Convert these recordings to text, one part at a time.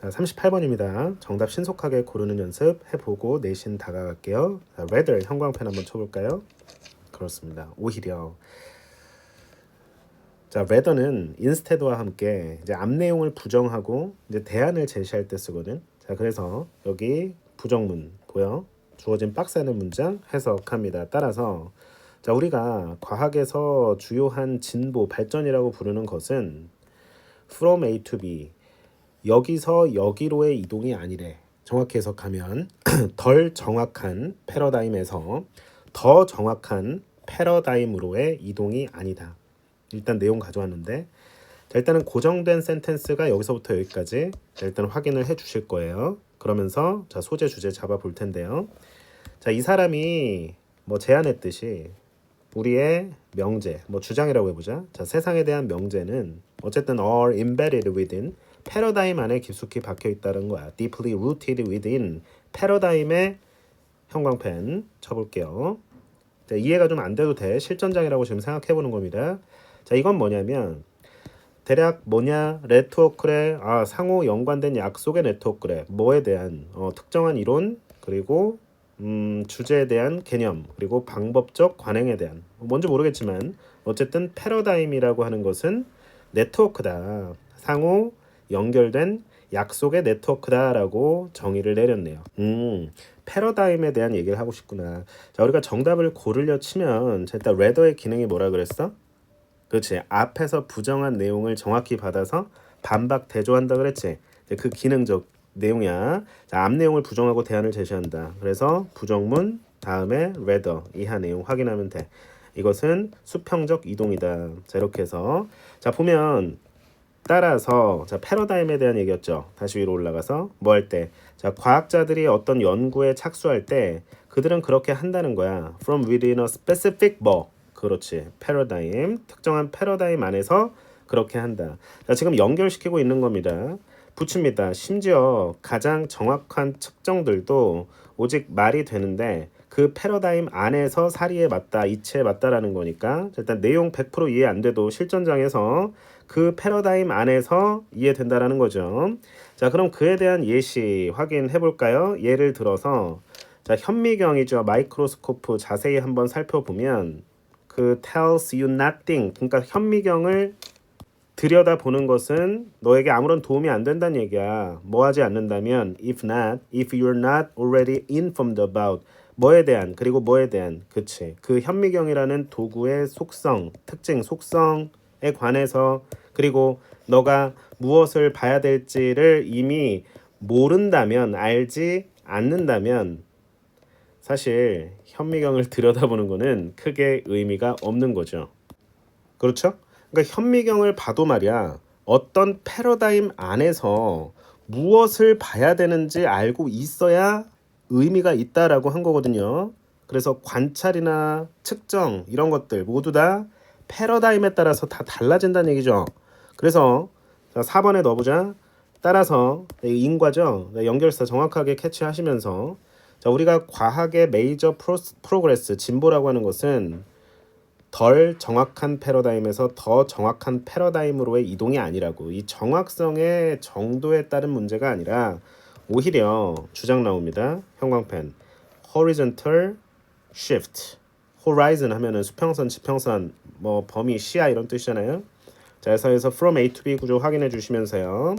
자, 38번입니다. 정답 신속하게 고르는 연습 해보고 내신 다가갈게요. 자, rather 형광펜 한번 쳐볼까요? 그렇습니다. 오히려. 자, rather는 instead와 함께 이제 앞 내용을 부정하고 이제 대안을 제시할 때 쓰거든. 자, 그래서 여기 부정문 보여? 주어진 박스 안의 문장 해석합니다. 따라서 자, 우리가 과학에서 주요한 진보, 발전이라고 부르는 것은 from A to B, 여기서 여기로의 이동이 아니래. 정확히 해석하면 덜 정확한 패러다임에서 더 정확한 패러다임으로의 이동이 아니다. 일단 내용 가져왔는데, 자, 일단은 고정된 센텐스가 여기서부터 여기까지 자, 일단 확인을 해 주실 거예요. 그러면서 자, 소재 주제 잡아 볼 텐데요. 자, 이 사람이 뭐 제안했듯이 우리의 명제, 뭐 주장이라고 해보자. 자, 세상에 대한 명제는 어쨌든 are embedded within, 패러다임 안에 깊숙이 박혀 있다는 거야. deeply rooted within, 패러다임의 형광펜 쳐볼게요. 자, 이해가 좀 안 돼도 돼. 실전장이라고 지금 생각해 보는 겁니다. 자, 이건 뭐냐면 대략 뭐냐, 네트워크래, 상호 연관된 약속의 네트워크래, 뭐에 대한 특정한 이론, 그리고 주제에 대한 개념, 그리고 방법적 관행에 대한, 뭔지 모르겠지만 어쨌든 패러다임이라고 하는 것은 네트워크다, 상호 연결된 약속의 네트워크다라고 정의를 내렸네요. 패러다임에 대한 얘기를 하고 싶구나. 자, 우리가 정답을 고르려 치면 일단 rather의 기능이 뭐라 그랬어? 그렇지. 앞에서 부정한 내용을 정확히 받아서 반박 대조한다 그랬지. 그 기능적 내용이야. 자, 앞 내용을 부정하고 대안을 제시한다. 그래서 부정문 다음에 rather 이하 내용 확인하면 돼. 이것은 수평적 이동이다. 자, 이렇게 해서 자, 보면 따라서 자, 패러다임에 대한 얘기였죠. 다시 위로 올라가서 뭐 할 때, 자, 과학자들이 어떤 연구에 착수할 때 그들은 그렇게 한다는 거야. From within a specific 뭐, 그렇지, 패러다임, 특정한 패러다임 안에서 그렇게 한다. 자, 지금 연결시키고 있는 겁니다. 붙입니다. 심지어 가장 정확한 측정들도 오직 말이 되는데 그 패러다임 안에서 사리에 맞다, 이치에 맞다라는 거니까 일단 내용 100% 이해 안 돼도 실전장에서 그 패러다임 안에서 이해된다라는 거죠. 자, 그럼 그에 대한 예시 확인해 볼까요? 예를 들어서 자, 현미경이죠. 마이크로스코프 자세히 한번 살펴보면 그 tells you nothing, 그러니까 현미경을 들여다보는 것은 너에게 아무런 도움이 안 된다는 얘기야. 뭐 하지 않는다면 if you're not already informed about, 뭐에 대한, 그리고 뭐에 대한, 그치, 그 현미경이라는 도구의 속성, 특징, 속성에 관해서, 그리고 너가 무엇을 봐야 될지를 이미 모른다면, 알지 않는다면 사실 현미경을 들여다보는 거는 크게 의미가 없는 거죠. 그렇죠? 그러니까 현미경을 봐도 말이야, 어떤 패러다임 안에서 무엇을 봐야 되는지 알고 있어야 의미가 있다라고 한 거거든요. 그래서 관찰이나 측정 이런 것들 모두 다 패러다임에 따라서 다 달라진다는 얘기죠. 그래서 자, 4번에 넣어보자. 따라서 인과죠. 연결사 정확하게 캐치하시면서 자, 우리가 과학의 메이저 프로그레스, 진보라고 하는 것은 덜 정확한 패러다임에서 더 정확한 패러다임으로의 이동이 아니라고. 이 정확성의 정도에 따른 문제가 아니라 오히려 주장 나옵니다. 형광펜. horizontal shift. horizon 하면은 수평선, 지평선, 뭐 범위, 시야 이런 뜻이잖아요. 자, 그래서 from A to B 구조 확인해 주시면서요.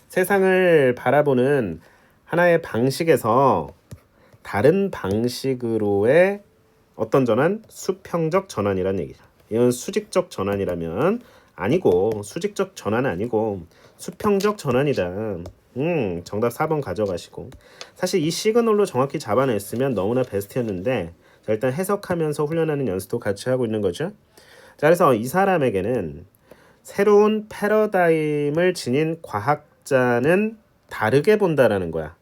세상을 바라보는 하나의 방식에서 다른 방식으로의 어떤 전환? 수평적 전환이란 얘기죠. 이건 수직적 전환이라면 아니고, 수직적 전환은 아니고 수평적 전환이다. 정답 4번 가져가시고, 사실 이 시그널로 정확히 잡아냈으면 너무나 베스트였는데 자, 일단 해석하면서 훈련하는 연습도 같이 하고 있는 거죠. 자, 그래서 이 사람에게는 새로운 패러다임을 지닌 과학자는 다르게 본다라는 거야.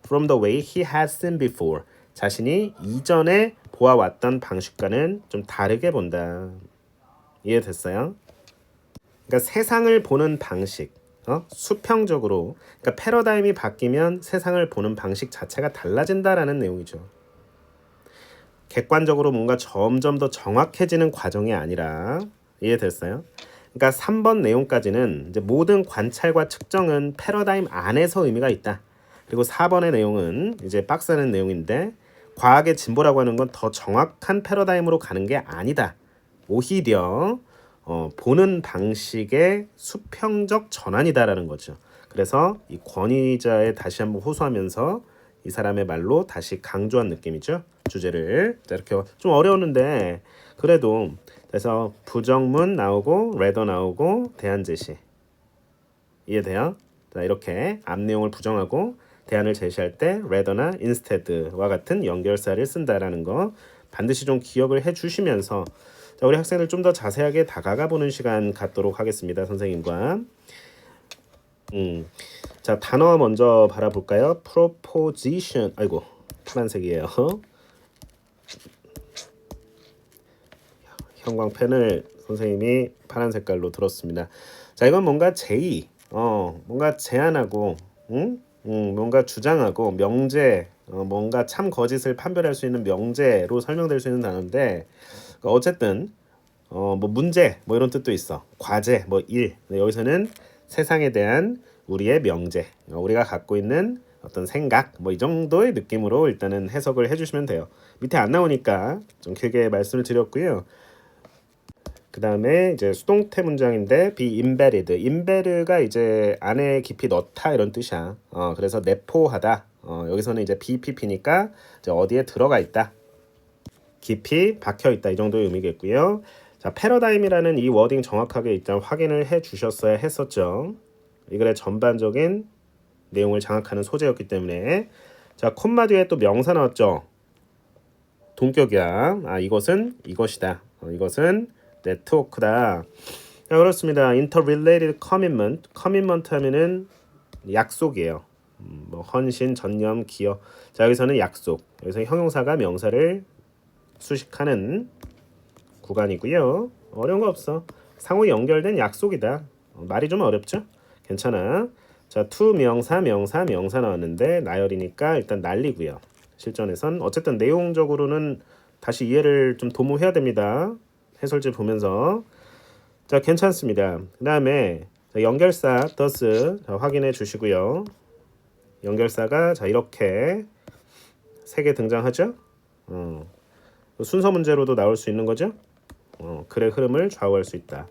From the way he had seen before. 자신이 이전에 보아왔던 방식과는 좀 다르게 본다. 이해됐어요? 그러니까 세상을 보는 방식, 수평적으로, 그러니까 패러다임이 바뀌면 세상을 보는 방식 자체가 달라진다라는 내용이죠. 객관적으로 뭔가 점점 더 정확해지는 과정이 아니라. 이해됐어요? 그러니까 3번 내용까지는 이제 모든 관찰과 측정은 패러다임 안에서 의미가 있다. 그리고 4번의 내용은 이제 빡세는 내용인데 과학의 진보라고 하는 건 더 정확한 패러다임으로 가는 게 아니다. 오히려 보는 방식의 수평적 전환이다라는 거죠. 그래서 이 권위자에 다시 한번 호소하면서 이 사람의 말로 다시 강조한 느낌이죠. 주제를. 자, 이렇게 좀 어려웠는데 그래도 그래서 부정문 나오고 레더 나오고 대안 제시 이해돼요? 자, 이렇게 앞 내용을 부정하고 대안을 제시할 때 rather나 instead와 같은 연결사를 쓴다라는 거 반드시 좀 기억을 해주시면서 자, 우리 학생들 좀 더 자세하게 다가가 보는 시간 갖도록 하겠습니다. 선생님과. 자, 단어 먼저 바라볼까요? proposition. 아이고, 파란색이에요. 형광펜을 선생님이 파란 색깔로 들었습니다. 자, 이건 뭔가 제의, 뭔가 제안하고, 뭔가 주장하고 명제, 뭔가 참 거짓을 판별할 수 있는 명제로 설명될 수 있는 단어인데, 어쨌든 뭐 문제, 뭐 이런 뜻도 있어. 과제, 뭐 일. 여기서는 세상에 대한 우리의 명제, 우리가 갖고 있는 어떤 생각, 뭐 이 정도의 느낌으로 일단은 해석을 해주시면 돼요. 밑에 안 나오니까 좀 길게 말씀을 드렸고요. 그 다음에 이제 수동태 문장인데 be embedded. embedd가 이제 안에 깊이 넣다 이런 뜻이야. 그래서 내포하다. 여기서는 이제 BPP니까 이제 어디에 들어가 있다. 깊이 박혀 있다 이 정도의 의미겠고요. 자, 패러다임이라는 이 워딩 정확하게 일단 확인을 해 주셨어야 했었죠. 이 글의 전반적인 내용을 장악하는 소재였기 때문에 자, 콤마 뒤에 또 명사 나왔죠. 동격이야. 이것은 이것이다. 이것은 네트워크다. 자, 그렇습니다. Interrelated commitment. commitment 하면은 약속이에요. 뭐 헌신, 전념, 기여. 자, 여기서는 약속. 여기서 형용사가 명사를 수식하는 구간이고요. 어려운 거 없어. 상호 연결된 약속이다. 말이 좀 어렵죠? 괜찮아. 자, to 명사 나왔는데 나열이니까 일단 날리고요. 실전에선 어쨌든 내용적으로는 다시 이해를 좀 도모해야 됩니다. 해설지 보면서 자, 괜찮습니다. 그 다음에 연결사 does 자, 확인해 주시고요. 연결사가 자, 이렇게 3개 등장하죠. 순서 문제로도 나올 수 있는 거죠. 글의 흐름을 좌우할 수 있다.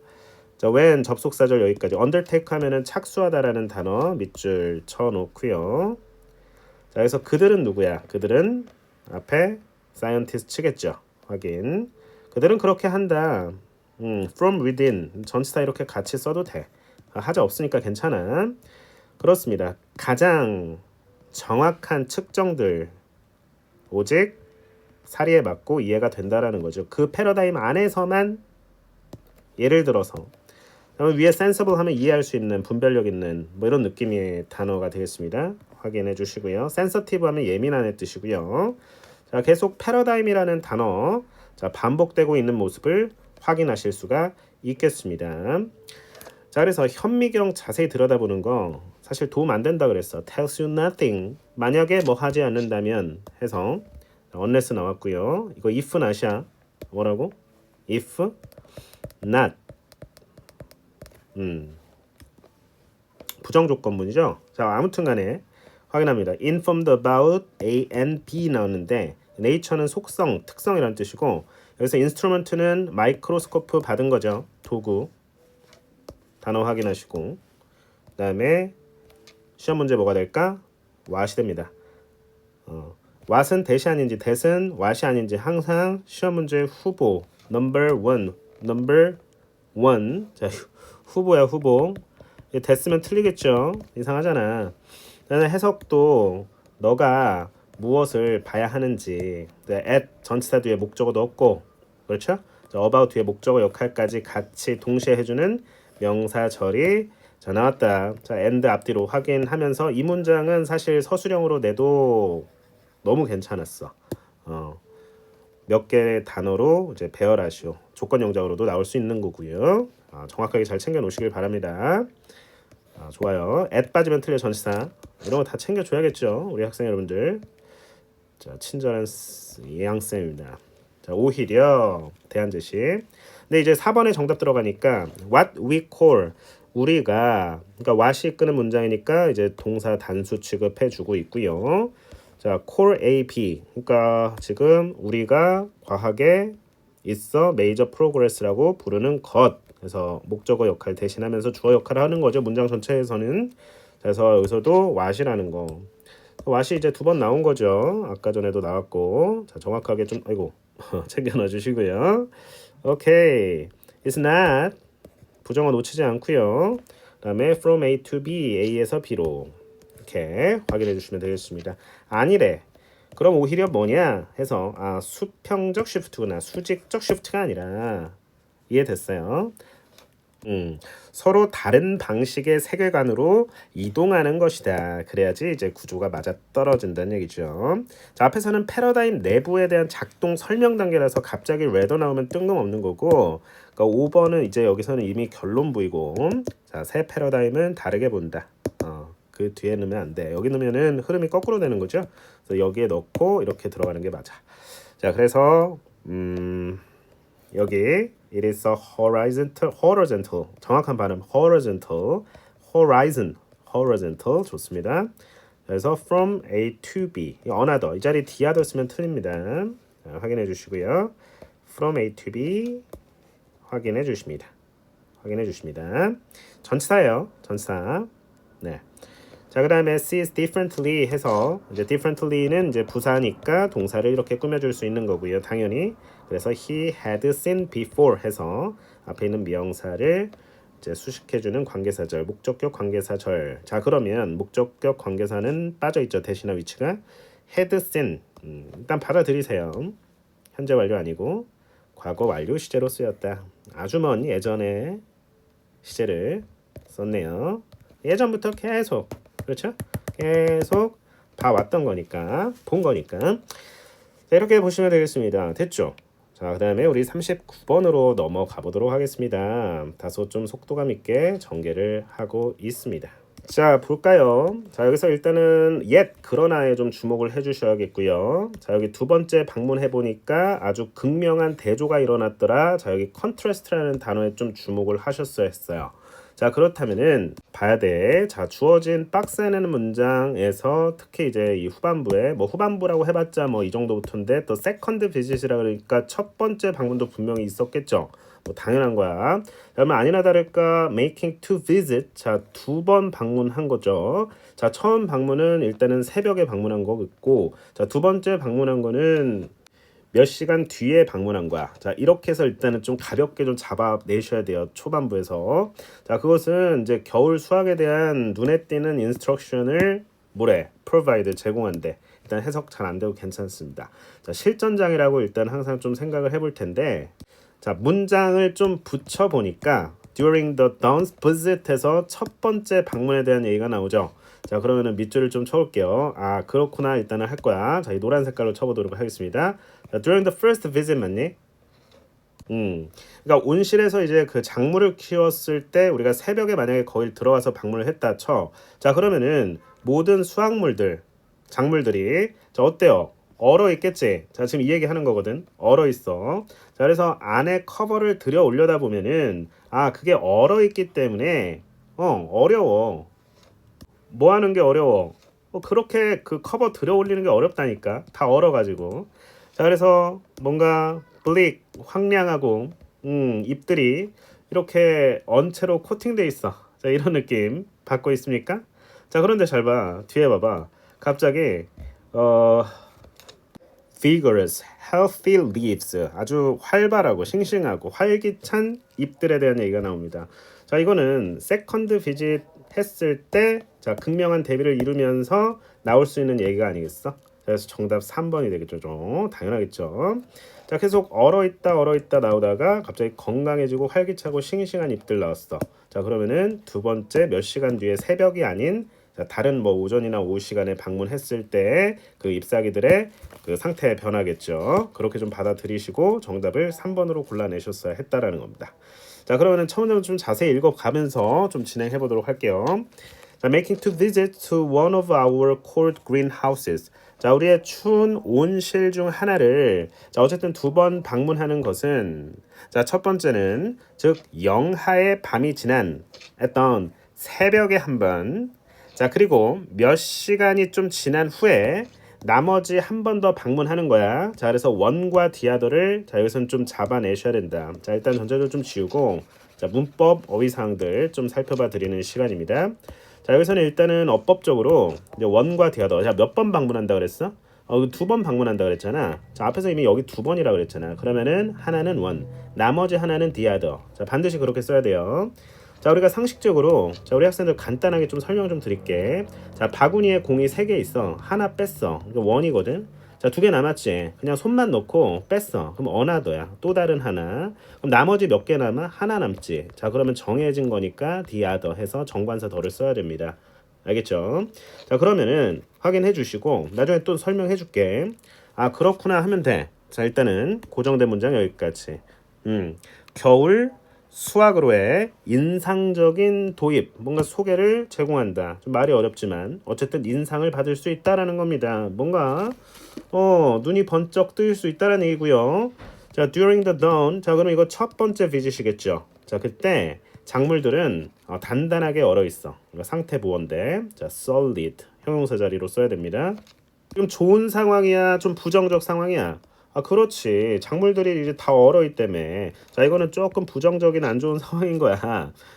자, when 접속사절 여기까지. undertake 하면은 착수하다라는 단어 밑줄 쳐놓고요. 자, 그래서 그들은 누구야? 그들은 앞에 scientist 치겠죠. 확인. 그들은 그렇게 한다. from within 전치사 이렇게 같이 써도 돼. 하자 없으니까 괜찮아. 그렇습니다. 가장 정확한 측정들 오직 사리에 맞고 이해가 된다라는 거죠. 그 패러다임 안에서만 예를 들어서 위에 sensible 하면 이해할 수 있는 분별력 있는 뭐 이런 느낌의 단어가 되겠습니다. 확인해 주시고요. sensitive 하면 예민한의 뜻이고요. 자, 계속 패러다임이라는 단어 자, 반복되고 있는 모습을 확인하실 수가 있겠습니다. 자, 그래서 현미경 자세히 들여다보는 거 사실 도움 안 된다 그랬어. tells you nothing. 만약에 뭐 하지 않는다면 해서 unless 나왔고요. 이거 if not이야. 뭐라고? if not. 부정조건문이죠. 자, 아무튼간에 확인합니다. informed about A and B 나오는데 nature는 속성, 특성이라는 뜻이고 여기서 instrument는 마이크로스코프 받은 거죠. 도구. 단어 확인하시고 그 다음에 시험 문제 뭐가 될까? what이 됩니다. what은 대시 아닌지 that은 what이 아닌지 항상 시험 문제 후보 number one 자, 후보야 후보. 됐으면 틀리겠죠. 이상하잖아. 나는 해석도 너가 무엇을 봐야 하는지 at 전치사 뒤에 목적어 넣었고 그렇죠? about 뒤에 목적어 역할까지 같이 동시에 해주는 명사절이 자, 나왔다. 자, and 앞뒤로 확인하면서 이 문장은 사실 서술형으로 내도 너무 괜찮았어. 몇 개의 단어로 이제 배열하시오. 조건 영장으로도 나올 수 있는 거고요. 정확하게 잘 챙겨 놓으시길 바랍니다. 좋아요. at 빠지면 틀려 전치사 이런 거 다 챙겨줘야겠죠. 우리 학생 여러분들. 자, 친절한 예양쌤입니다. 자, 오히려 대안 제시. 근데 이제 4번에 정답 들어가니까 what we call 우리가 그러니까 what이 끄는 문장이니까 이제 동사 단수 취급해 주고 있고요. 자, call A, B. 그러니까 지금 우리가 과학에 있어 major progress라고 부르는 것. 그래서 목적어 역할 대신하면서 주어 역할을 하는 거죠. 문장 전체에서는. 그래서 여기서도 what이라는 거. what이 이제 두 번 나온 거죠. 아까 전에도 나왔고. 자, 정확하게 좀 아이고. 챙겨 넣어 주시고요. 오케이. It's not 부정어 놓치지 않고요. 그다음에 from A to B, A에서 B로 이렇게 확인해 주시면 되겠습니다. 아니래. 그럼 오히려 뭐냐 해서 수평적 시프트구나. 수직적 시프트가 아니라 이해됐어요. 서로 다른 방식의 세계관으로 이동하는 것이다. 그래야지 이제 구조가 맞아 떨어진다는 얘기죠. 자, 앞에서는 패러다임 내부에 대한 작동 설명 단계라서 갑자기 레더 나오면 뜬금없는 거고, 그러니까 5번은 이제 여기서는 이미 결론부이고, 자, 새 패러다임은 다르게 본다. 그 뒤에 넣으면 안 돼. 여기 넣으면은 흐름이 거꾸로 되는 거죠. 그래서 여기에 넣고 이렇게 들어가는 게 맞아. 자, 그래서 여기 it is a horizontal 정확한 발음 horizontal 좋습니다. 그래서 from A to B another 이 자리 the other 쓰면 틀립니다. 자, 확인해 주시고요. from A to B 확인해 주십니다. 전치사예요. 전치사. 네. 자, 그다음에 sees differently 해서 이제 differently는 이제 부사니까 동사를 이렇게 꾸며줄 수 있는 거고요. 당연히. 그래서 he had seen before 해서 앞에 있는 명사를 이제 수식해주는 관계사절, 목적격 관계사절. 자, 그러면 목적격 관계사는 빠져 있죠. 대신할 위치가 had seen. 일단 받아들이세요. 현재 완료 아니고 과거 완료 시제로 쓰였다. 아주 먼 예전에 시제를 썼네요. 예전부터 계속 그렇죠? 계속 봐왔던 거니까 본 거니까 자, 이렇게 보시면 되겠습니다. 됐죠? 자, 그 다음에 우리 39번으로 넘어가 보도록 하겠습니다. 다소 좀 속도감 있게 전개를 하고 있습니다. 자, 볼까요? 자, 여기서 일단은 그러나에 좀 주목을 해주셔야겠고요. 자, 여기 두 번째 방문해 보니까 아주 극명한 대조가 일어났더라. 자, 여기 컨트래스트라는 단어에 좀 주목을 하셨어야 했어요. 자, 그렇다면은 봐야 돼. 자, 주어진 박스에는 문장에서 특히 이제 이 후반부에 뭐 후반부라고 해봤자 뭐 이 정도부터인데 또 세컨드 비짓이라 그러니까 첫 번째 방문도 분명히 있었겠죠. 뭐 당연한 거야. 그러면 아니나 다를까 making to visit 자, 두 번 방문한 거죠. 자, 처음 방문은 일단은 새벽에 방문한 거 있고 자, 두 번째 방문한 거는 몇 시간 뒤에 방문한 거야. 자, 이렇게 해서 일단은 좀 가볍게 좀 잡아내셔야 돼요. 초반부에서. 자, 그것은 이제 겨울 수학에 대한 눈에 띄는 인스트럭션을 provide 제공한대. 일단 해석 잘 안 되고 괜찮습니다. 자, 실전장이라고 일단 항상 좀 생각을 해볼 텐데 자, 문장을 좀 붙여보니까 during the dawn's visit에서 첫 번째 방문에 대한 얘기가 나오죠. 자, 그러면은 밑줄을 좀 쳐볼게요. 그렇구나. 일단은 할 거야. 자, 이 노란 색깔로 쳐보도록 하겠습니다. 자, during the first visit 맞니? 그러니까 온실에서 이제 그 작물을 키웠을 때 우리가 새벽에 만약에 거길 들어와서 방문을 했다 쳐. 자, 그러면은 모든 수확물들, 작물들이 자, 어때요? 얼어 있겠지? 자, 지금 이 얘기 하는 거거든. 얼어 있어. 자, 그래서 안에 커버를 들여 올려다 보면은 그게 얼어 있기 때문에 어려워. 뭐 하는 게 어려워? 그렇게 그 커버 들여 올리는 게 어렵다니까. 다 얼어가지고. 자, 그래서 뭔가 블릭, 황량하고 잎들이 이렇게 언체로 코팅돼 있어. 자, 이런 느낌 받고 있습니까? 자, 그런데 잘 봐. 뒤에 봐봐. 갑자기 vigorous, healthy leaves 아주 활발하고 싱싱하고 활기찬 잎들에 대한 얘기가 나옵니다. 자, 이거는 세컨드 비짓 했을 때 자, 극명한 대비를 이루면서 나올 수 있는 얘기가 아니겠어? 그래서 정답 3번이 되겠죠. 좀 당연하겠죠. 자, 계속 얼어있다 나오다가 갑자기 건강해지고 활기차고 싱싱한 잎들 나왔어. 자, 그러면은 두 번째 몇 시간 뒤에 새벽이 아닌 자, 다른 뭐 오전이나 오후 시간에 방문했을 때 그 잎사귀들의 그 상태 변하겠죠. 그렇게 좀 받아들이시고 정답을 3번으로 골라내셨어야 했다라는 겁니다. 자, 그러면은 처음부터 좀 자세히 읽어가면서 좀 진행해 보도록 할게요. 자, making to visit to one of our cold greenhouses. 자, 우리의 추운 온실 중 하나를 자, 어쨌든 두 번 방문하는 것은 자, 첫 번째는 즉 영하의 밤이 지난 어떤 새벽에 한 번. 자, 그리고 몇 시간이 좀 지난 후에 나머지 한 번 더 방문하는 거야. 자, 그래서 원과 디아더를 자, 여기서는 좀 잡아내셔야 된다. 자, 일단 전자를 좀 지우고 자, 문법 어휘사항들 좀 살펴봐 드리는 시간입니다. 자, 여기서는 일단은 어법적으로 이제 원과 디아더. 자, 몇 번 방문한다 그랬어? 두 번 방문한다 그랬잖아. 자, 앞에서 이미 여기 두 번이라 그랬잖아. 그러면은 하나는 원, 나머지 하나는 디아더. 자, 반드시 그렇게 써야 돼요. 자, 우리가 상식적으로 자, 우리 학생들 간단하게 좀 설명 좀 드릴게. 자, 바구니에 공이 3개 있어. 하나 뺐어. 이거 원이거든. 자, 2개 남았지. 그냥 손만 넣고 뺐어. 그럼 어나더야. 또 다른 하나. 그럼 나머지 몇 개 남아? 하나 남지. 자, 그러면 정해진 거니까 디아더 해서 정관사 더를 써야 됩니다. 알겠죠? 자, 그러면은 확인해 주시고 나중에 또 설명해 줄게. 아, 그렇구나 하면 돼. 자, 일단은 고정된 문장 여기까지. 겨울 수학으로의 인상적인 도입, 뭔가 소개를 제공한다. 좀 말이 어렵지만 어쨌든 인상을 받을 수 있다라는 겁니다. 뭔가 눈이 번쩍 뜨일 수 있다라는 얘기고요. 자, during the dawn. 자, 그럼 이거 첫 번째 visit이겠죠. 자, 그때 작물들은 단단하게 얼어 있어. 이거 상태 보어인데, 자, solid 형용사 자리로 써야 됩니다. 지금 좋은 상황이야, 좀 부정적 상황이야? 아, 그렇지. 작물들이 이제 다 얼어 있다며. 자, 이거는 조금 부정적인 안 좋은 상황인 거야.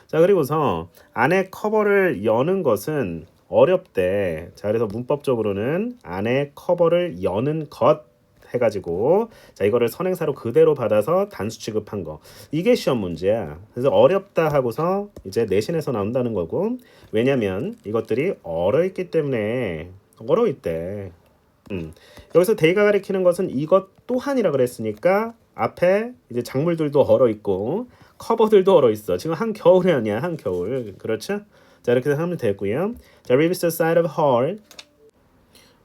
자, 그리고서 안에 커버를 여는 것은 어렵대. 자, 그래서 문법적으로는 안에 커버를 여는 것 해가지고 자, 이거를 선행사로 그대로 받아서 단수 취급한 거. 이게 시험 문제야. 그래서 어렵다 하고서 이제 내신에서 나온다는 거고. 왜냐면 이것들이 얼어 있기 때문에 얼어 있대. 여기서 데이가 가리키는 것은 이것 또한이라 그랬으니까 앞에 이제 작물들도 얼어 있고 커버들도 얼어 있어. 지금 한겨울이 아니야, 한겨울. 그렇죠? 자, 이렇게 하면 되고요. 자, reverse side of hard.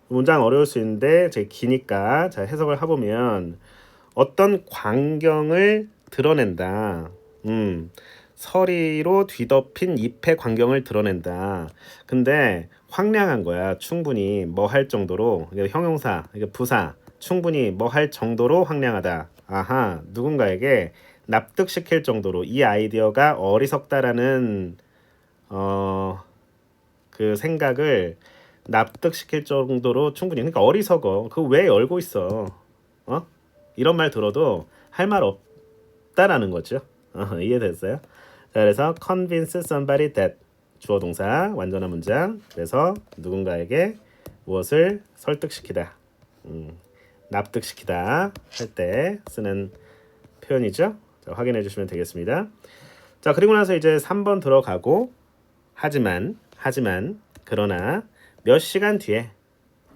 문장 어려울 수 있는데 제 기니까 자, 해석을 해보면 어떤 광경을 드러낸다. 서리로 뒤덮인 잎의 광경을 드러낸다. 근데 황량한 거야. 충분히 뭐 할 정도로. 형용사, 부사. 충분히 뭐 할 정도로 황량하다. 아하, 누군가에게 납득시킬 정도로 이 아이디어가 어리석다라는 그 생각을 납득시킬 정도로 충분히. 그러니까 어리석어. 그거 왜 열고 있어? 이런 말 들어도 할 말 없다라는 거죠. 이해됐어요? 자, 그래서 convince somebody that 주어 동사 완전한 문장. 그래서 누군가에게 무엇을 설득시키다, 납득시키다 할 때 쓰는 표현이죠. 자, 확인해 주시면 되겠습니다. 자, 그리고 나서 이제 3번 들어가고 하지만 그러나 몇 시간 뒤에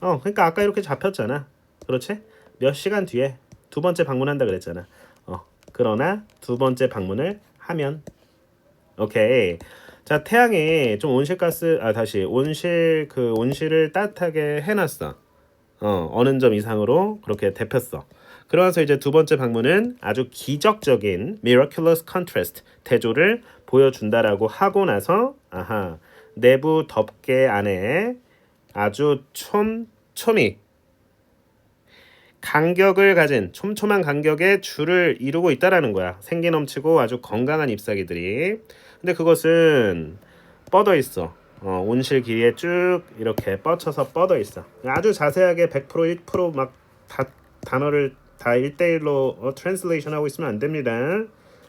그러니까 아까 이렇게 잡혔잖아. 그렇지? 몇 시간 뒤에 두 번째 방문한다 그랬잖아. 그러나 두 번째 방문을 하면 오케이. 자, 태양이 좀 온실가스 다시 온실을 따뜻하게 해놨어. 어느 점 이상으로 그렇게 데폈어. 그러면서 이제 두 번째 방문은 아주 기적적인 miraculous contrast 대조를 보여준다라고 하고 나서 아하, 내부 덮개 안에 아주 촘촘히 간격을 가진 촘촘한 간격의 줄을 이루고 있다라는 거야. 생기 넘치고 아주 건강한 잎사귀들이. 근데 그것은 뻗어 있어. 온실 길이에 쭉 이렇게 뻗쳐서 뻗어 있어. 아주 자세하게 100% 1%막 단어를 다 1대1로 트랜슬레이션 하고 있으면 안 됩니다.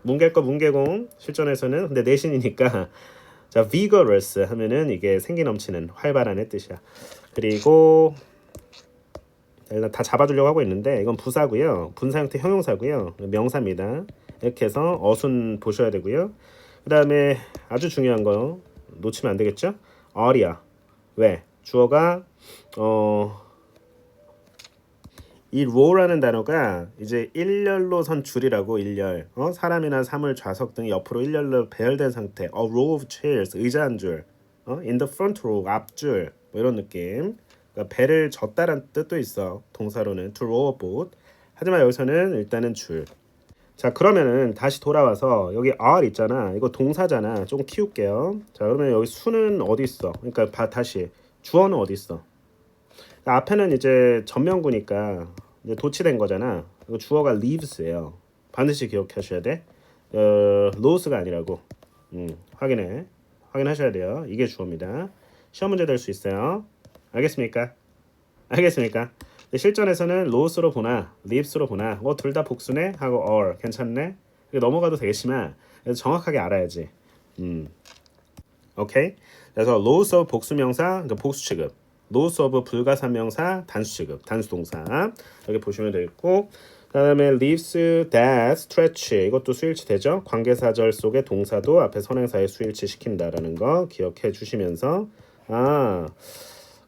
문계과 문계공 실전에서는. 근데 내신이니까 자, vigorous 하면은 이게 생기 넘치는 활발한의 뜻이야. 그리고 일단 다 잡아주려고 하고 있는데 이건 부사고요. 분사 형태 형용사고요. 명사입니다. 이렇게 해서 어순 보셔야 되고요. 그 다음에 아주 중요한 거 놓치면 안 되겠죠? 어리야. 왜? 주어가 이 row라는 단어가 이제 일렬로 선 줄이라고. 일렬. 사람이나 사물, 좌석 등 옆으로 일렬로 배열된 상태. A row of chairs. 의자 한 줄. in the front row. 앞줄. 뭐 이런 느낌. 그러니까 배를 졌다란 뜻도 있어. 동사로는 to row a boat. 하지만 여기서는 일단은 줄. 자, 그러면은 다시 돌아와서 여기 are 있잖아. 이거 동사잖아. 좀 키울게요. 자, 그러면 여기 수는 어디 있어? 그러니까 다시 주어는 어디 있어? 앞에는 이제 전명구니까 이제 도치된 거잖아. 이거 주어가 lieves예요. 반드시 기억하셔야 돼. lost가 아니라고. 확인하셔야 돼요. 이게 주어입니다. 시험 문제 될 수 있어요. 알겠습니까? 알겠습니까? 실전에서는 lost로 보나 lieves로 보나 둘 다 복수네 하고 or 괜찮네. 넘어가도 되겠지만 정확하게 알아야지. 오케이. 그래서 loss of 복수명사 그러니까 복수 취급. loss of 불가사명사 단수 취급, 단수 동사. 여기 보시면 되겠고, 그다음에 leaves that stretch 이것도 수일치 되죠. 관계사절 속의 동사도 앞에 선행사에 수일치 시킨다라는 거 기억해 주시면서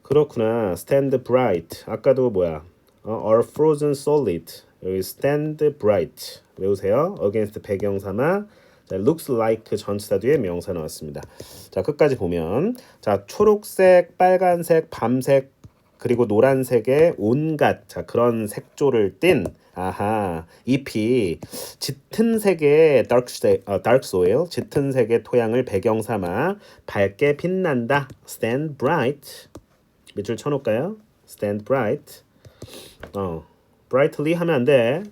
그렇구나. stand bright 아까도 뭐야? are frozen solid 여기 stand bright 외우세요. against 배경사나 자, looks like 전치사 뒤에 명사 나왔습니다. 자, 끝까지 보면 자, 초록색, 빨간색, 밤색 그리고 노란색의 온갖 자, 그런 색조를 띤 잎이 짙은 색의 dark soil, 짙은 색의 토양을 배경 삼아 밝게 빛난다. stand bright. 밑줄 쳐놓을까요? stand bright. brightly 하면 안 돼.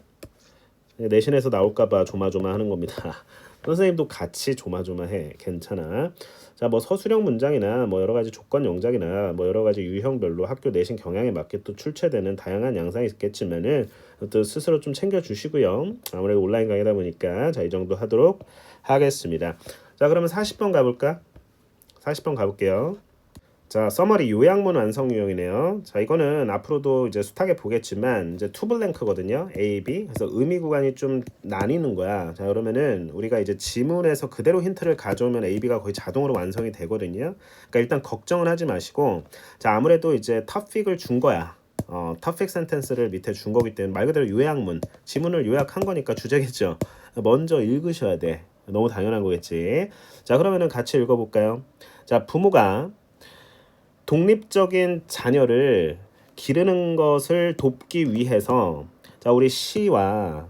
내신에서 나올까봐 조마조마 하는 겁니다. 선생님도 같이 조마조마해. 괜찮아. 자, 뭐 서술형 문장이나 뭐 여러 가지 조건 영작이나 뭐 여러 가지 유형별로 학교 내신 경향에 맞게 또 출제되는 다양한 양상이 있겠지만은 또 스스로 좀 챙겨 주시고요. 아무래도 온라인 강의다 보니까 자, 이 정도 하도록 하겠습니다. 자, 그러면 40번 가볼까? 40번 가볼게요. 자, 서머리 요약문 완성 유형이네요. 자, 이거는 앞으로도 이제 숱하게 보겠지만 이제 투 블랭크거든요. A, B. 그래서 의미 구간이 좀 나뉘는 거야. 자, 그러면은 우리가 이제 지문에서 그대로 힌트를 가져오면 A, B가 거의 자동으로 완성이 되거든요. 그러니까 일단 걱정은 하지 마시고, 자, 아무래도 이제 터픽을 준 거야. 터픽 센텐스를 밑에 준 거기 때문에 말 그대로 요약문, 지문을 요약한 거니까 주제겠죠. 먼저 읽으셔야 돼. 너무 당연한 거겠지. 자, 그러면은 같이 읽어볼까요? 자, 부모가 독립적인 자녀를 기르는 것을 돕기 위해서 자, 우리 시와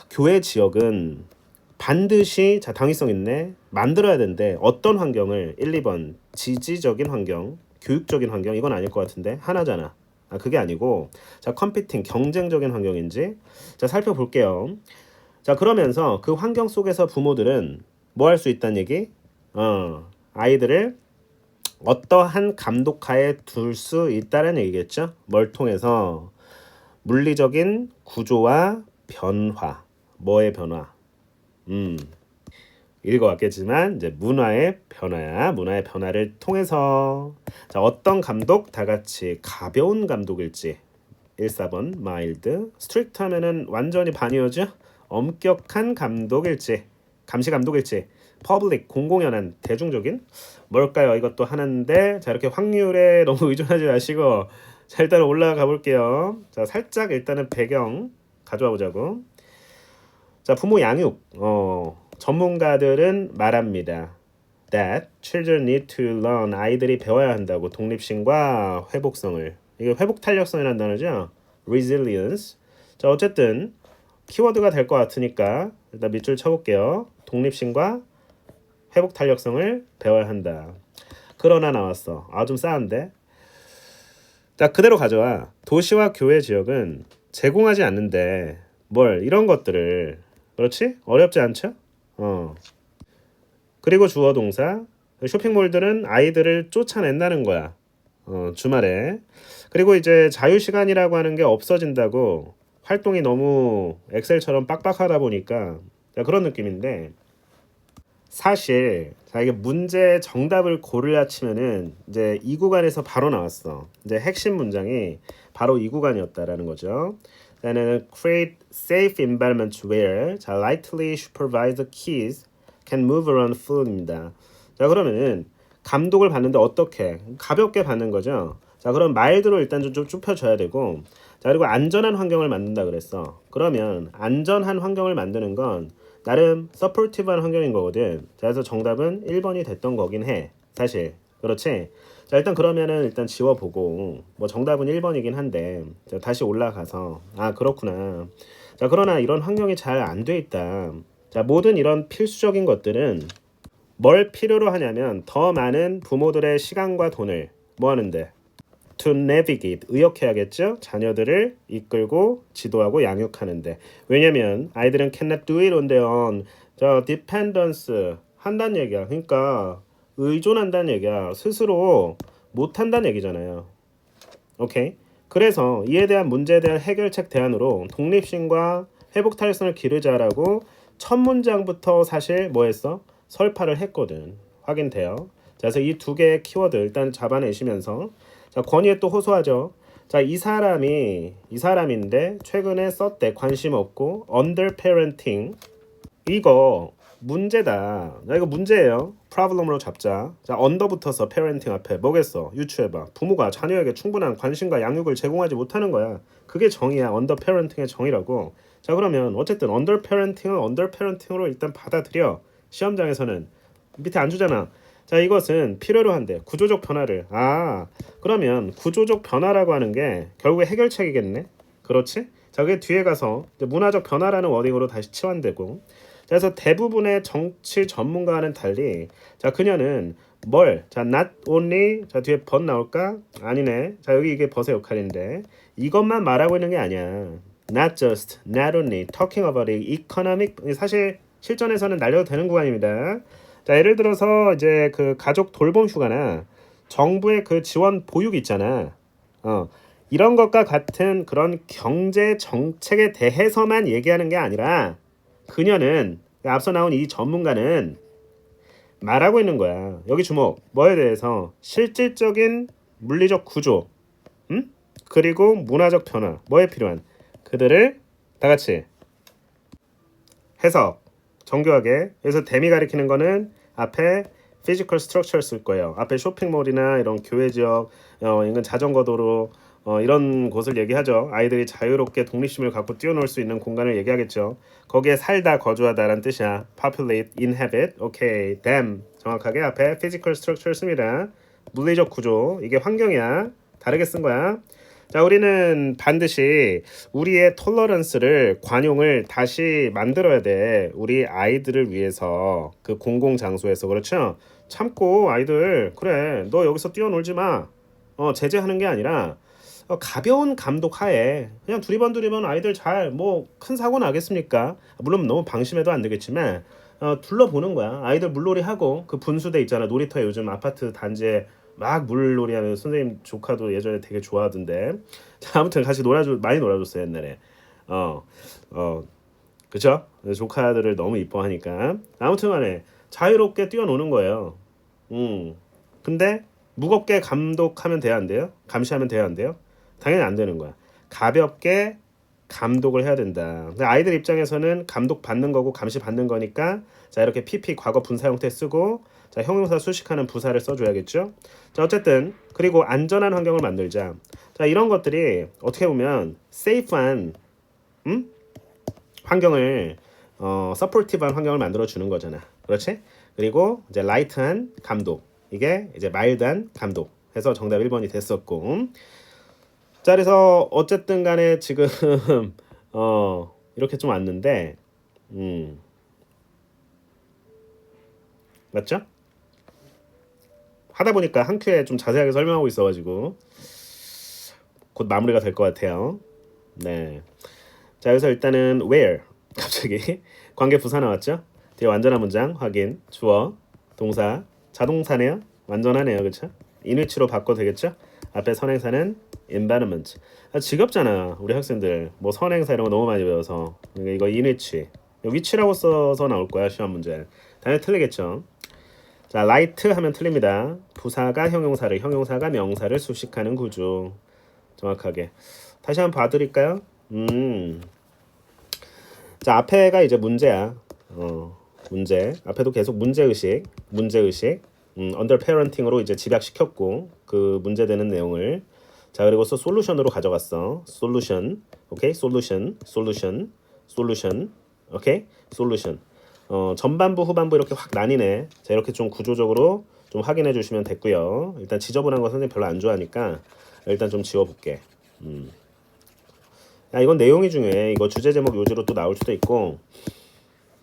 교회 지역은 반드시 자, 당위성 있네. 만들어야 되는데 어떤 환경을 1, 2번 지지적인 환경, 교육적인 환경 이건 아닐 것 같은데 하나잖아. 그게 아니고 자, 컴피팅 경쟁적인 환경인지 자, 살펴볼게요. 자, 그러면서 그 환경 속에서 부모들은 뭐 할 수 있다는 얘기? 아이들을 어떠한 감독하에 둘 수 있다는 얘기겠죠. 뭘 통해서? 물리적인 구조와 변화. 뭐의 변화? 읽어왔겠지만 이제 문화의 변화야. 문화의 변화를 통해서 자, 어떤 감독? 다 같이 가벼운 감독일지 1, 4번 마일드. 스트릭트 하면은 완전히 반이어죠. 엄격한 감독일지 감시 감독일지 퍼블릭 공공연한 대중적인 뭘까요? 이것도 하나인데 자, 이렇게 확률에 너무 의존하지 마시고 자, 일단 올라가 볼게요. 자, 살짝 일단은 배경 가져와 보자고. 자, 부모 양육 전문가들은 말합니다. That children need to learn 아이들이 배워야 한다고 독립심과 회복성을 이게 회복 탄력성이라는 단어죠. resilience. 자, 어쨌든 키워드가 될 것 같으니까 일단 밑줄 쳐볼게요. 독립심과 회복 탄력성을 배워야 한다. 그러나 나왔어. 좀 싸한데. 자, 그대로 가져와. 도시와 교외 지역은 제공하지 않는데 뭘 이런 것들을 그렇지? 어렵지 않죠? 그리고 주어 동사 쇼핑몰들은 아이들을 쫓아낸다는 거야. 주말에. 그리고 이제 자유시간이라고 하는 게 없어진다고 활동이 너무 엑셀처럼 빡빡하다 보니까 그런 느낌인데 사실 자, 이게 문제 정답을 고르려 치면은 이제 이 구간에서 바로 나왔어. 이제 핵심 문장이 바로 이 구간이었다라는 거죠. 그다음에는 create safe environment where 자, lightly supervised kids can move around freely입니다. 자, 그러면은 감독을 받는데 어떻게 가볍게 받는 거죠. 자, 그럼 말대로 일단 좀 좁혀줘야 되고 자, 그리고 안전한 환경을 만든다 그랬어. 그러면 안전한 환경을 만드는 건 나름 서포티브한 환경인 거거든. 자, 그래서 정답은 1번이 됐던 거긴 해. 사실. 그렇지? 자, 일단 그러면은 일단 지워보고 뭐 정답은 1번이긴 한데 자, 다시 올라가서 그렇구나. 자, 그러나 이런 환경이 잘 안 돼 있다. 자, 모든 이런 필수적인 것들은 뭘 필요로 하냐면 더 많은 부모들의 시간과 돈을 뭐 하는데? to navigate 의역해야겠죠? 자녀들을 이끌고 지도하고 양육하는데 왜냐면 아이들은 cannot do it on their own. 저 dependence 한다는 얘기야. 그러니까 의존한다는 얘기야. 스스로 못한다는 얘기잖아요. 오케이. 그래서 이에 대한 문제에 대한 해결책 대안으로 독립심과 회복 탄력성을 기르자라고 첫 문장부터 사실 뭐 했어? 설파를 했거든. 확인돼요. 자, 그래서 이 두 개의 키워드 일단 잡아내시면서 자, 권위에 또 호소하죠. 자, 이 사람인데 최근에 썼대. 관심 없고 under parenting 이거 문제다. 나 이거 문제예요. problem으로 잡자. 자, under 붙어서 parenting 앞에 뭐겠어? 유추해봐. 부모가 자녀에게 충분한 관심과 양육을 제공하지 못하는 거야. 그게 정의야. under parenting의 정의라고. 자, 그러면 어쨌든 under parenting은 under parenting으로 일단 받아들여. 시험장에서는 밑에 안 주잖아. 자, 이것은 필요로 한대. 구조적 변화를. 그러면 구조적 변화라고 하는 게 결국에 해결책이겠네. 그렇지? 자, 그게 뒤에 가서 이제 문화적 변화라는 워딩으로 다시 치환되고. 자, 그래서 대부분의 정치 전문가와는 달리 자, 그녀는 자, not only 자, 뒤에 but 나올까? 아니네. 자, 여기 이게 but의 역할인데 이것만 말하고 있는 게 아니야. Not just, not only talking about the economic 사실 실전에서는 날려도 되는 구간입니다. 자, 예를 들어서 이제 그 가족 돌봄 휴가나 정부의 그 지원 보육 있잖아. 이런 것과 같은 그런 경제 정책에 대해서만 얘기하는 게 아니라 그녀는 앞서 나온 이 전문가는 말하고 있는 거야. 여기 주목. 뭐에 대해서? 실질적인 물리적 구조, 그리고 문화적 변화. 뭐에 필요한? 그들을 다 같이 해석. 정교하게. 그래서 댐이 가리키는 거는 앞에 physical structure 쓸 거예요. 앞에 쇼핑몰이나 이런 교외 지역, 인근 자전거 도로 이런 곳을 얘기하죠. 아이들이 자유롭게 독립심을 갖고 뛰어놀 수 있는 공간을 얘기하겠죠. 거기에 살다, 거주하다라는 뜻이야. populate, inhabit. 오케이, dam. 정확하게 앞에 physical structure 씁니다. 물리적 구조. 이게 환경이야. 다르게 쓴 거야. 자, 우리는 반드시 우리의 톨러런스를 관용을 다시 만들어야 돼. 우리 아이들을 위해서 그 공공장소에서. 그렇죠? 참고 아이들 그래 너 여기서 뛰어놀지 마. 제재하는 게 아니라 가벼운 감독 하에 그냥 두리번 아이들 잘 뭐 큰 사고 나겠습니까? 물론 너무 방심해도 안 되겠지만 둘러보는 거야. 아이들 물놀이 하고 그 분수대 있잖아. 놀이터에 요즘 아파트 단지에 막 물놀이 하는 선생님 조카도 예전에 되게 좋아하던데. 자, 아무튼 같이 많이 놀아줬어요 옛날에. 그쵸? 조카들을 너무 이뻐하니까. 아무튼 간에 자유롭게 뛰어노는 거예요. 근데 무겁게 감독하면 돼야 안 돼요? 감시하면 돼야 안 돼요? 당연히 안 되는 거야. 가볍게 감독을 해야 된다. 근데 아이들 입장에서는 감독 받는 거고 감시 받는 거니까 자, 이렇게 PP 과거 분사 형태 쓰고 자, 형용사 수식하는 부사를 써줘야겠죠. 자, 어쨌든 그리고 안전한 환경을 만들자. 자, 이런 것들이 어떻게 보면 safe한 환경을 supportive한 환경을 만들어 주는 거잖아. 그렇지? 그리고 이제 light한 감독. 이게 이제 mild한 감독. 해서 정답 1번이 됐었고. 자, 그래서 어쨌든 간에 지금 이렇게 좀 왔는데 맞죠? 하다 보니까 한 큐에 좀 자세하게 설명하고 있어가지고 곧 마무리가 될 것 같아요. 네. 자, 여기서 일단은 where 갑자기 관계 부사 나왔죠? 뒤에 완전한 문장 확인. 주어, 동사, 자동사네요. 완전하네요, 그렇죠? 인위치로 바꿔도 되겠죠? 앞에 선행사는 environment. 지겹잖아, 우리 학생들. 뭐 선행사 이런 거 너무 많이 배워서. 그러니까 이거 인위치. 위치라고 써서 나올 거야 시험 문제. 당연히 틀리겠죠. 자, light 하면 틀립니다. 부사가 형용사를, 형용사가 명사를 수식하는 구조. 정확하게. 다시 한번 봐드릴까요? 자, 앞에가 이제 문제야. 문제. 앞에도 계속 문제의식. under parenting으로 이제 집약시켰고 그 문제되는 내용을. 자, 그리고서 솔루션으로 가져갔어. 솔루션. 오케이? 솔루션. 오케이? 솔루션. 전반부 후반부 이렇게 확 나뉘네. 자, 이렇게 좀 구조적으로 좀 확인해 주시면 됐고요. 일단 지저분한 거 선생님 별로 안 좋아하니까 일단 좀 지워볼게. 야, 이건 내용이 중요해. 이거 주제 제목 요지로 또 나올 수도 있고.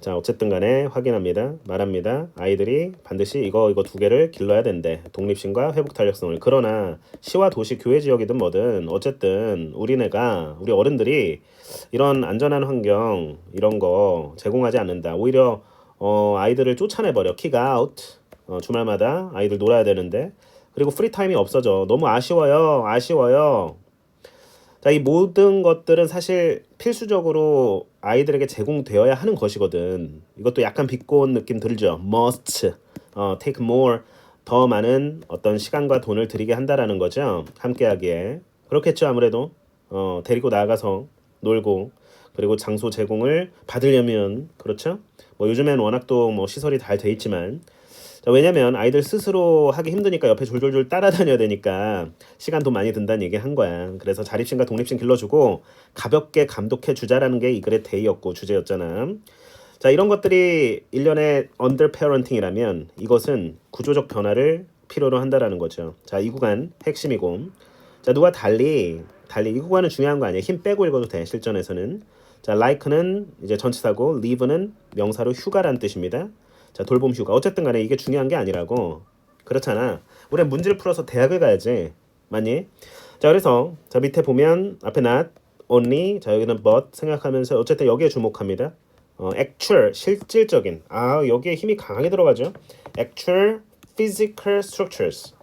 자, 어쨌든 간에 확인합니다. 말합니다. 아이들이 반드시 이거 두 개를 길러야 된대. 독립심과 회복 탄력성을. 그러나 시와 도시, 교외 지역이든 뭐든 어쨌든 우리 어른들이 이런 안전한 환경 이런 거 제공하지 않는다. 오히려 아이들을 쫓아내버려. 킥 아웃. 주말마다 아이들 놀아야 되는데. 그리고 프리타임이 없어져. 너무 아쉬워요. 아쉬워요. 자, 이 모든 것들은 사실 필수적으로 아이들에게 제공되어야 하는 것이거든. 이것도 약간 비꼬은 느낌 들죠. must, take more, 더 많은 어떤 시간과 돈을 들이게 한다라는 거죠. 함께하기에. 그렇겠죠, 아무래도. 데리고 나가서 놀고, 그리고 장소 제공을 받으려면, 그렇죠? 뭐 요즘엔 워낙 또 뭐 시설이 잘 돼 있지만, 자, 왜냐면 아이들 스스로 하기 힘드니까 옆에 졸졸졸 따라다녀야 되니까 시간 돈 많이 든다는 얘기 한 거야. 그래서 자립심과 독립심 길러주고 가볍게 감독해 주자라는 게 이 글의 대의였고 주제였잖아. 자, 이런 것들이 일련의 언더 페어런팅이라면 이것은 구조적 변화를 필요로 한다라는 거죠. 자, 이 구간 핵심이고. 자, 누가 달리 이 구간은 중요한 거 아니에요. 힘 빼고 읽어도 돼. 실전에서는. 자, like는 이제 전치사고 leave는 명사로 휴가란 뜻입니다. 자, 돌봄 휴가. 어쨌든 간에 이게 중요한 게 아니라고. 그렇잖아. 우리는 문제를 풀어서 대학을 가야지. 맞니? 자, 그래서 자, 밑에 보면 앞에 not, only, 자, 여기는 but 생각하면서 어쨌든 여기에 주목합니다. actual, 실질적인. 아, 여기에 힘이 강하게 들어가죠. actual physical structures.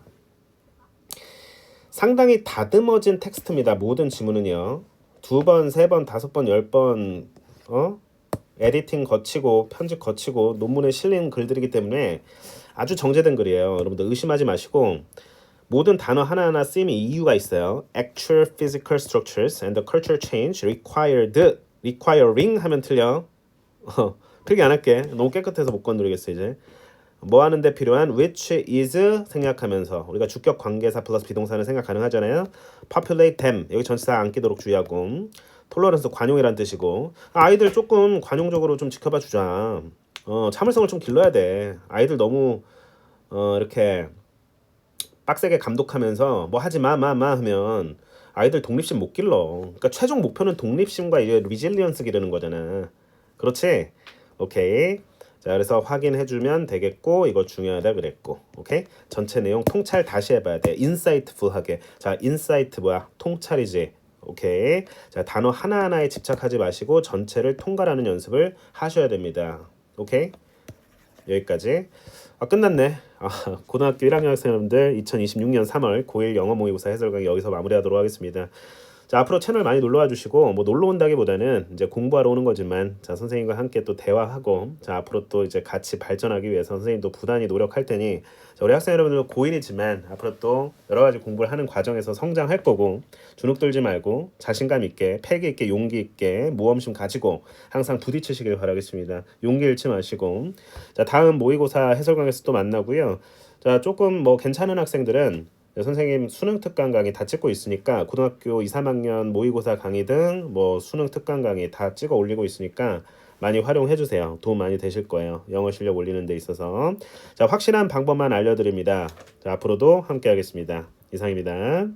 상당히 다듬어진 텍스트입니다. 모든 지문은요. 2번, 3번, 5번, 10번 에디팅 거치고 편집 거치고 논문에 실린 글들이기 때문에 아주 정제된 글이에요. 여러분들 의심하지 마시고 모든 단어 하나하나 쓰임이 이유가 있어요. Actual physical structures and the cultural change requiring 하면 틀려. 그렇게 안 할게. 너무 깨끗해서 못 건드리겠어 이제. 뭐 하는데 필요한 which is 생략하면서 우리가 주격 관계사 플러스 비동사는 생각 가능하잖아요. populate them 여기 전치사 안 끼도록 주의하고 톨러런스 관용이란 뜻이고 아이들 조금 관용적으로 좀 지켜봐 주자. 참을성을 좀 길러야 돼. 아이들 너무 이렇게 빡세게 감독하면서 뭐 하지 마 하면 아이들 독립심 못 길러. 그러니까 최종 목표는 독립심과 이제 리질리언스 기르는 거잖아. 그렇지? 오케이. 자, 그래서 확인해주면 되겠고 이거 중요하다 그랬고 오케이? 전체 내용 통찰 다시 해봐야 돼. 인사이트풀하게. 자, 인사이트 뭐야? 통찰이지. 오케이. 자, 단어 하나하나에 집착하지 마시고 전체를 통과하는 연습을 하셔야 됩니다. 오케이? 여기까지. 끝났네. 고등학교 1학년 학생 여러분들 2026년 3월 고1 영어 모의고사 해설 강의 여기서 마무리하도록 하겠습니다. 자, 앞으로 채널 많이 놀러와 주시고 뭐 놀러 온다기보다는 이제 공부하러 오는 거지만 자, 선생님과 함께 또 대화하고 자, 앞으로 또 이제 같이 발전하기 위해서 선생님도 부단히 노력할 테니 자, 우리 학생 여러분들 고1이지만 앞으로 또 여러 가지 공부를 하는 과정에서 성장할 거고 주눅 들지 말고 자신감 있게 패기 있게 용기 있게 모험심 가지고 항상 부딪히시길 바라겠습니다. 용기 잃지 마시고 자, 다음 모의고사 해설 강에서 또 만나고요. 자, 조금 뭐 괜찮은 학생들은 선생님 수능 특강 강의 다 찍고 있으니까 고등학교 2, 3학년 모의고사 강의 등 뭐 수능 특강 강의 다 찍어 올리고 있으니까 많이 활용해 주세요. 도움 많이 되실 거예요. 영어 실력 올리는 데 있어서. 자, 확실한 방법만 알려드립니다. 자, 앞으로도 함께 하겠습니다. 이상입니다.